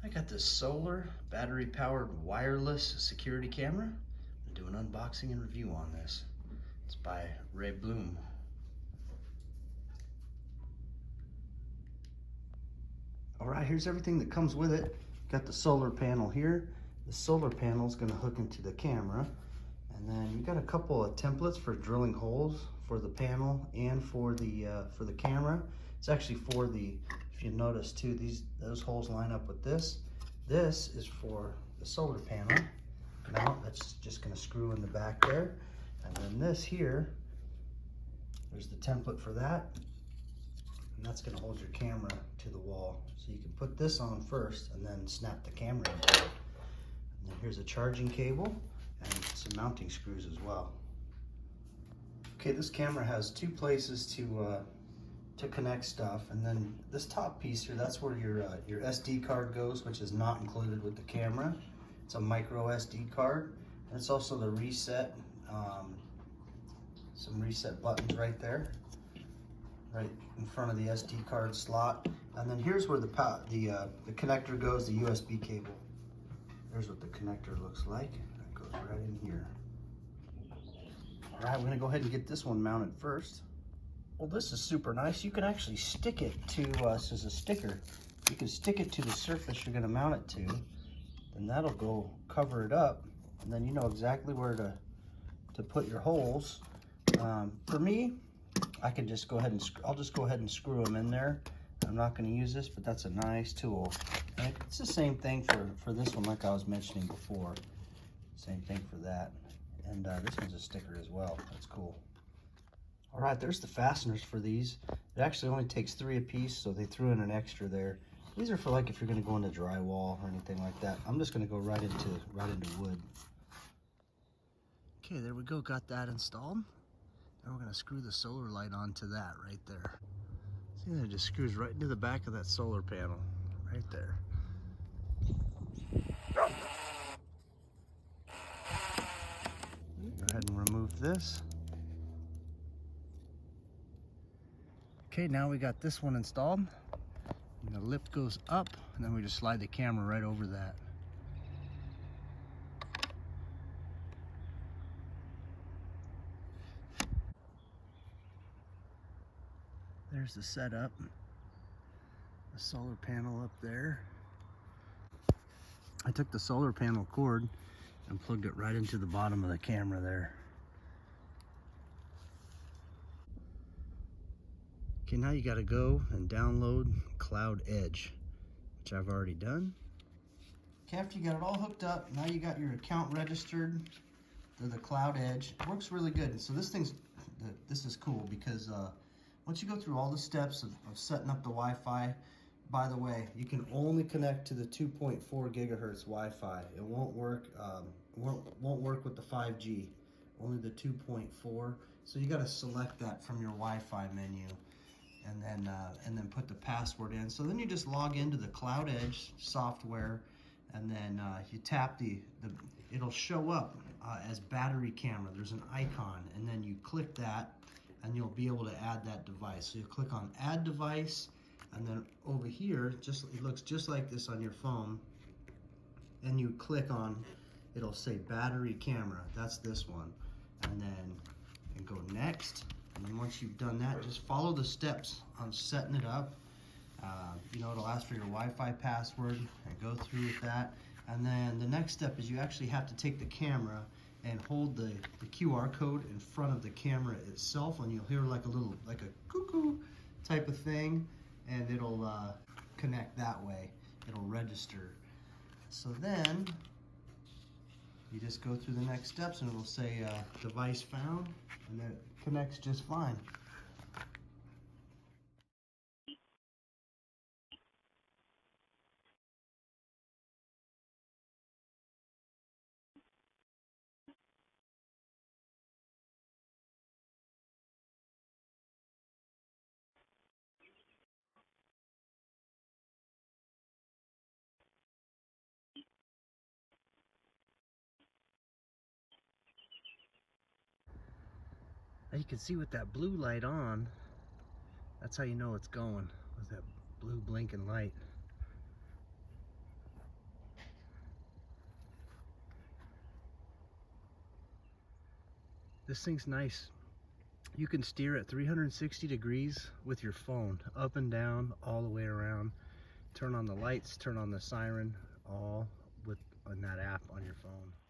I got this solar battery powered wireless security camera. I'm doing an unboxing and review on this. It's by Rebluum. All right, here's everything that comes with it. Got the solar panel here. The solar panel is going to hook into the camera. And then you got a couple of templates for drilling holes for the panel and for the camera. It's actually for the, if you notice too, those holes line up with this. This is for the solar panel mount. That's just going to screw in the back there. And then this here, there's the template for that. And that's going to hold your camera to the wall. So you can put this on first and then snap the camera into it. And then here's a charging cable and some mounting screws as well. Okay, this camera has two places to connect stuff, and then this top piece here, that's where your SD card goes, which is not included with the camera. It's a micro SD card, and it's also the reset, some reset buttons right there, right in front of the SD card slot. And then here's where the connector goes, the USB cable. There's what the connector looks like. That goes right in here. All right, we're gonna go ahead and get this one mounted first. Well, this is super nice. You can actually stick it to, this is a sticker. You can stick it to the surface you're gonna mount it to, and that'll go cover it up, and then you know exactly where to put your holes. For me, I can just go ahead and, I'll just go ahead and screw them in there. I'm not gonna use this, but that's a nice tool. And it's the same thing for this one, like I was mentioning before. Same thing for that. And this one's a sticker as well. That's cool. All right, there's the fasteners for these. It actually only takes 3 a piece, so they threw in an extra there. These are for like if you're gonna go into drywall or anything like that. I'm just gonna go right into wood. Okay, there we go, got that installed. Now we're gonna screw the solar light onto that right there. See, that just screws right into the back of that solar panel, right there. Go ahead and remove this. Okay, now we got this one installed. And the lip goes up, and then we just slide the camera right over that. There's the setup. The solar panel up there. I took the solar panel cord and plugged it right into the bottom of the camera there. Okay, now you gotta go and download cloudedge, which I've already done. Okay, after you got it all hooked up, now you got your account registered to the cloudedge. It works really good. And so this is cool because once you go through all the steps of setting up the Wi-Fi, by the way, you can only connect to the 2.4 gigahertz Wi-Fi. It won't work. Won't work with the 5G. Only the 2.4. So you got to select that from your Wi-Fi menu, and then put the password in. So then you just log into the cloudedge software, and then you tap it'll show up as battery camera. There's an icon, and then you click that, and you'll be able to add that device. So you click on add device, and then over here, it looks just like this on your phone, and you click on, it'll say battery camera. That's this one, and then you go next. And then once you've done that, just follow the steps on setting it up. You know, it'll ask for your Wi-Fi password and go through with that. And then the next step is you actually have to take the camera and hold the QR code in front of the camera itself, and you'll hear like a cuckoo type of thing, and it'll connect that way. It'll register. So then you just go through the next steps, and it'll say device found, and then it connects just fine. Now you can see with that blue light on, that's how you know it's going, with that blue blinking light. This thing's nice. You can steer at 360 degrees with your phone, up and down, all the way around. Turn on the lights, turn on the siren, all with on that app on your phone.